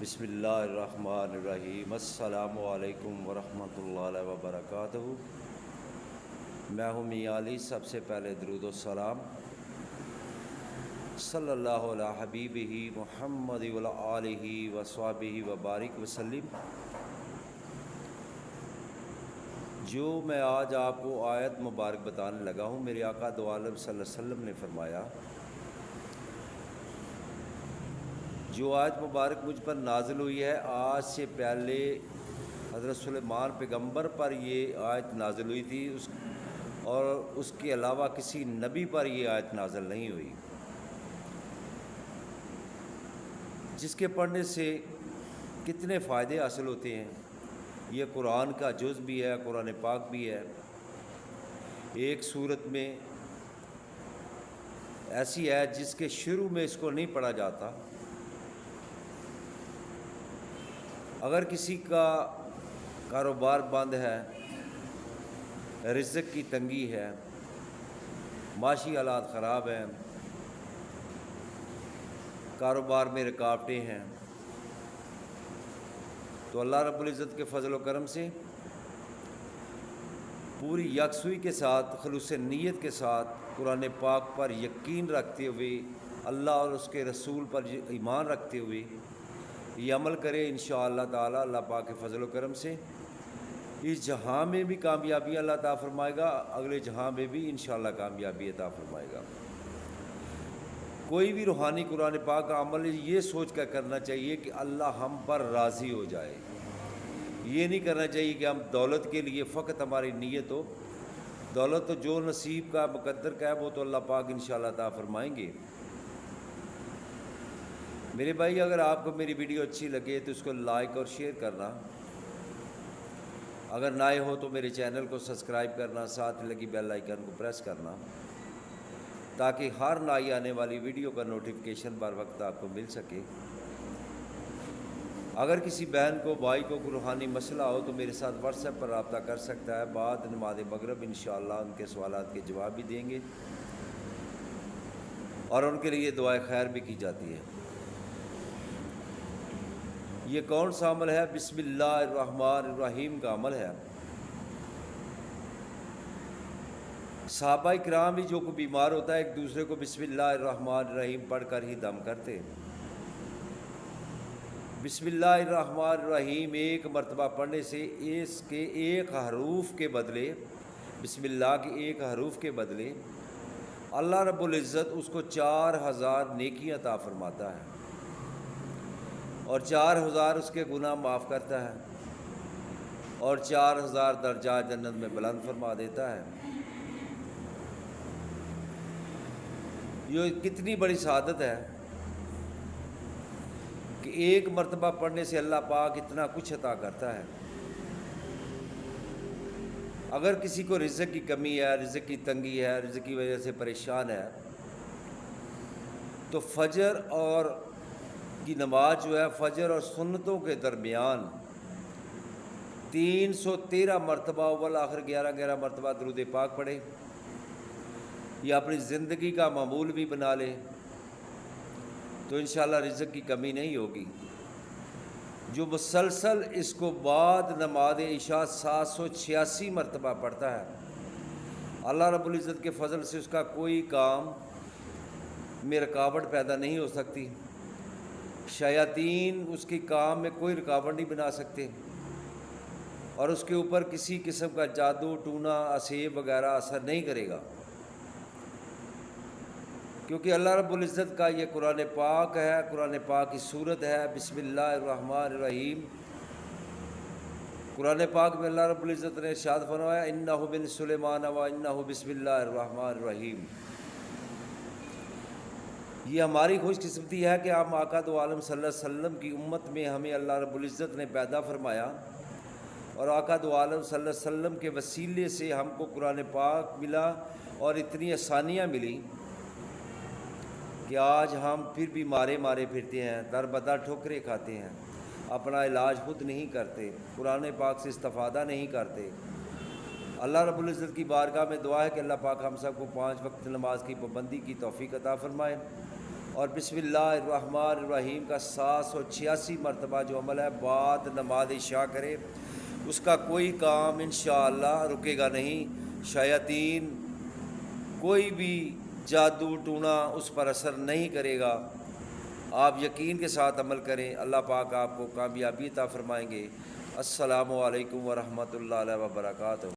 بسم اللہ الرحمن الرحیم۔ السلام علیکم ورحمۃ اللہ وبرکاتہ۔ میں ہوں میاں علی۔ سب سے پہلے درود و سلام صلی اللہ علیہ حبیبہ محمد وعلی آلہ وصحبہ وبارک وسلم۔ جو میں آج آپ کو آیت مبارک بتانے لگا ہوں، میرے آقا دو عالم صلی اللہ علیہ وسلم نے فرمایا، جو آیت مبارک مجھ پر نازل ہوئی ہے، آج سے پہلے حضرت سلیمان پیغمبر پر یہ آیت نازل ہوئی تھی، اور اس کے علاوہ کسی نبی پر یہ آیت نازل نہیں ہوئی، جس کے پڑھنے سے کتنے فائدے حاصل ہوتے ہیں۔ یہ قرآن کا جز بھی ہے، قرآن پاک بھی ہے۔ ایک صورت میں ایسی ہے جس کے شروع میں اس کو نہیں پڑھا جاتا۔ اگر کسی کا کاروبار بند ہے، رزق کی تنگی ہے، معاشی حالات خراب ہیں، کاروبار میں رکاوٹیں ہیں، تو اللہ رب العزت کے فضل و کرم سے پوری یکسوئی کے ساتھ، خلوص نیت کے ساتھ، قرآن پاک پر یقین رکھتے ہوئے، اللہ اور اس کے رسول پر ایمان رکھتے ہوئے یہ عمل کرے، انشاءاللہ تعالی اللہ پاک کے فضل و کرم سے اس جہاں میں بھی کامیابی اللہ عطا فرمائے گا، اگلے جہاں میں بھی انشاءاللہ کامیابی عطا فرمائے گا۔ کوئی بھی روحانی قرآن پاک کا عمل یہ سوچ کر کرنا چاہیے کہ اللہ ہم پر راضی ہو جائے۔ یہ نہیں کرنا چاہیے کہ ہم دولت کے لیے فقط ہماری نیت ہو۔ دولت تو جو نصیب کا مقدر کا ہے وہ تو اللہ پاک انشاءاللہ عطا فرمائیں گے۔ میرے بھائی، اگر آپ کو میری ویڈیو اچھی لگے تو اس کو لائک اور شیئر کرنا، اگر نئے ہو تو میرے چینل کو سبسکرائب کرنا، ساتھ لگی بیل آئیکن کو پریس کرنا، تاکہ ہر نئی آنے والی ویڈیو کا نوٹیفیکیشن بر وقت آپ کو مل سکے۔ اگر کسی بہن کو، بھائی کو کوئی روحانی مسئلہ ہو تو میرے ساتھ واٹس ایپ پر رابطہ کر سکتا ہے۔ بعد نماز مغرب انشاءاللہ ان کے سوالات کے جواب بھی دیں گے، اور ان کے لیے دعائے خیر بھی کی جاتی ہے۔ یہ کون سا عمل ہے؟ بسم اللہ الرحمن الرحیم کا عمل ہے۔ صحابہ کرام بھی جو کوئی بیمار ہوتا ہے، ایک دوسرے کو بسم اللہ الرحمن الرحیم پڑھ کر ہی دم کرتے۔ بسم اللہ الرحمن الرحیم ایک مرتبہ پڑھنے سے اس کے ایک حروف کے بدلے، بسم اللہ کے ایک حروف کے بدلے اللہ رب العزت اس کو 4000 نیکیاں عطا فرماتا ہے، اور 4000 اس کے گناہ معاف کرتا ہے، اور 4000 درجات جنت میں بلند فرما دیتا ہے۔ یہ کتنی بڑی سعادت ہے کہ ایک مرتبہ پڑھنے سے اللہ پاک اتنا کچھ عطا کرتا ہے۔ اگر کسی کو رزق کی کمی ہے، رزق کی تنگی ہے، رزق کی وجہ سے پریشان ہے، تو فجر اور کی نماز جو ہے، فجر اور سنتوں کے درمیان 313 مرتبہ اول آخر 11 مرتبہ درود پاک پڑھے، یا اپنی زندگی کا معمول بھی بنا لے، تو انشاءاللہ رزق کی کمی نہیں ہوگی۔ جو مسلسل اس کو بعد نماز عشاء 786 مرتبہ پڑھتا ہے، اللہ رب العزت کے فضل سے اس کا کوئی کام میں رکاوٹ پیدا نہیں ہو سکتی، شیاطین اس کے کام میں کوئی رکاوٹ نہیں بنا سکتے، اور اس کے اوپر کسی قسم کا جادو ٹونا اسیب وغیرہ اثر نہیں کرے گا، کیونکہ اللہ رب العزت کا یہ قرآن پاک ہے، قرآن پاک کی صورت ہے بسم اللہ الرحمن الرحیم۔ قرآن پاک میں اللہ رب العزت نے ارشاد فرمایا، انہ من سلیمان و انہ بسم اللہ الرحمن الرحیم۔ یہ ہماری خوش قسمتی ہے کہ ہم آقا دو عالم صلی اللہ علیہ وسلم کی امت میں ہمیں اللہ رب العزت نے پیدا فرمایا، اور آقا دو عالم صلی اللہ علیہ وسلم کے وسیلے سے ہم کو قرآن پاک ملا، اور اتنی آسانیاں ملی کہ آج ہم پھر بھی مارے پھرتے ہیں، در بدر ٹھوکریں کھاتے ہیں، اپنا علاج خود نہیں کرتے، قرآن پاک سے استفادہ نہیں کرتے۔ اللہ رب العزت کی بارگاہ میں دعا ہے کہ اللہ پاک ہم سب کو 5 وقت نماز کی پابندی کی توفیق عطا فرمائے، اور بسم اللہ الرحمن الرحیم کا 786 مرتبہ جو عمل ہے بعد نماز عشاء کرے، اس کا کوئی کام انشاءاللہ رکے گا نہیں، شیاطین کوئی بھی جادو ٹونا اس پر اثر نہیں کرے گا۔ آپ یقین کے ساتھ عمل کریں، اللہ پاک آپ کو کامیابی عطا فرمائیں گے۔ السلام علیکم ورحمۃ اللہ وبرکاتہ۔